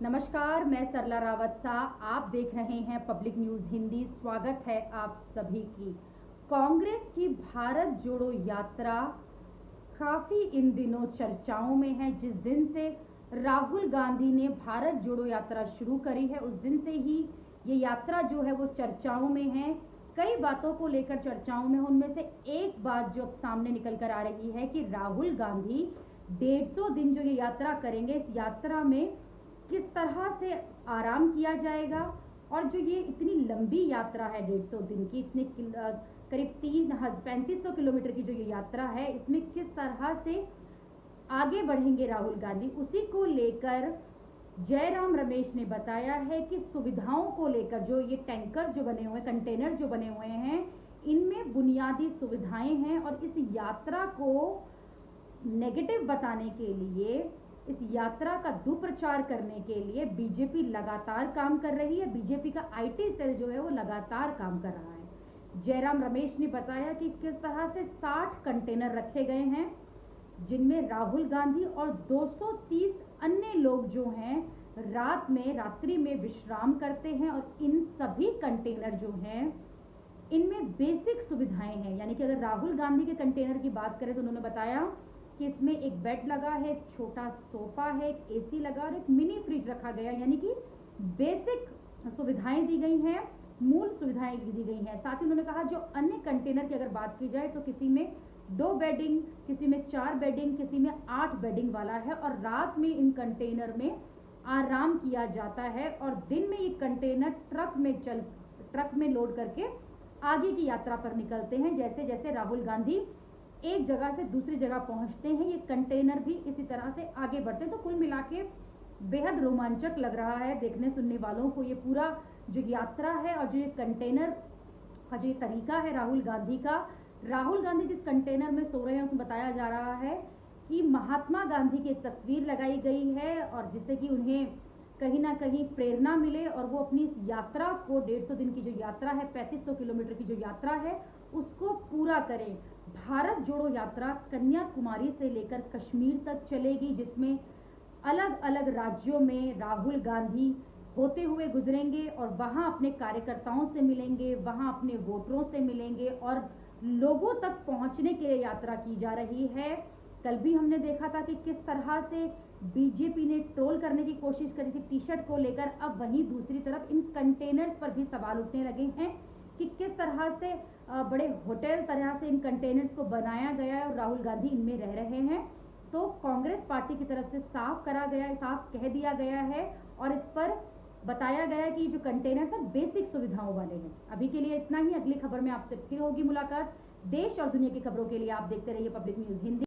नमस्कार, मैं सरला रावत सा। आप देख रहे हैं पब्लिक न्यूज हिंदी। स्वागत है आप सभी की। कांग्रेस की भारत जोड़ो यात्रा काफी इन दिनों चर्चाओं में है। जिस दिन से राहुल गांधी ने भारत जोड़ो यात्रा शुरू करी है, उस दिन से ही ये यात्रा जो है वो चर्चाओं में है। कई बातों को लेकर चर्चाओं में, उनमें से एक बात जो अब सामने निकल कर आ रही है कि राहुल गांधी 150 दिन जो ये यात्रा करेंगे, इस यात्रा में किस तरह से आराम किया जाएगा, और जो ये इतनी लंबी यात्रा है 150 दिन की, इतने करीब 3500 किलोमीटर की जो ये यात्रा है, इसमें किस तरह से आगे बढ़ेंगे राहुल गांधी, उसी को लेकर जयराम रमेश ने बताया है कि सुविधाओं को लेकर जो ये टैंकर जो बने हुए, कंटेनर जो बने हुए हैं, इनमें बुनियादी सुविधाएं हैं। और इस यात्रा को नेगेटिव बताने के लिए, इस यात्रा का दुष्प्रचार करने के लिए बीजेपी लगातार काम कर रही है। बीजेपी का आईटी सेल जो है वो लगातार काम कर रहा है। जयराम रमेश ने बताया कि किस तरह से 60 कंटेनर रखे गए हैं, जिनमें राहुल गांधी और 230 अन्य लोग जो हैं रात्रि में विश्राम करते हैं। और इन सभी कंटेनर जो हैं, इनमें बेसिक सुविधाएं हैं। यानी कि अगर राहुल गांधी के कंटेनर की बात करें तो उन्होंने बताया कि इसमें एक बेड लगा है, एक छोटा सोफा है, एक एसी लगा और एक मिनी फ्रिज रखा गया। यानी कि बेसिक सुविधाएं दी गई हैं, मूल सुविधाएं दी गई हैं। साथ ही उन्होंने कहा जो अन्य कंटेनर की अगर बात की जाए तो किसी में 2 बेडिंग, किसी में 4 बेडिंग, किसी में 8 बेडिंग वाला है। और रात में इन कंटेनर में आराम किया जाता है और दिन में ये कंटेनर ट्रक में लोड करके आगे की यात्रा पर निकलते हैं। जैसे जैसे राहुल गांधी एक जगह से दूसरी जगह पहुंचते हैं, ये कंटेनर भी इसी तरह से आगे बढ़ते हैं। तो कुल मिला के बेहद रोमांचक लग रहा है देखने सुनने वालों को ये पूरा जो यात्रा है, और जो ये कंटेनर का जो ये तरीका है राहुल गांधी का। राहुल गांधी जिस कंटेनर में सो रहे हैं उसमें बताया जा रहा है कि महात्मा गांधी की एक तस्वीर लगाई गई है, और जिससे कि उन्हें कहीं ना कहीं प्रेरणा मिले और वो अपनी इस यात्रा को, 150 दिन की जो यात्रा है, 3500 किलोमीटर की जो यात्रा है, उसको पूरा करें। भारत जोड़ो यात्रा कन्याकुमारी से लेकर कश्मीर तक चलेगी, जिसमें अलग अलग राज्यों में राहुल गांधी होते हुए गुजरेंगे और वहां अपने कार्यकर्ताओं से मिलेंगे, वहां अपने वोटरों से मिलेंगे और लोगों तक पहुंचने के लिए यात्रा की जा रही है। कल भी हमने देखा था कि किस तरह से बीजेपी ने ट्रोल करने की कोशिश करी थी टी शर्ट को लेकर। अब वहीं दूसरी तरफ इन कंटेनर्स पर भी सवाल उठने लगे हैं कि किस तरह से बड़े होटल तरह से इन कंटेनर्स को बनाया गया है और राहुल गांधी इनमें रह रहे हैं। तो कांग्रेस पार्टी की तरफ से साफ कह दिया गया है और इस पर बताया गया है कि जो कंटेनर्स हैं बेसिक सुविधाओं वाले हैं। अभी के लिए इतना ही। अगली खबर में आपसे फिर होगी मुलाकात। देश और दुनिया की खबरों के लिए आप देखते रहिए पब्लिक न्यूज हिंदी।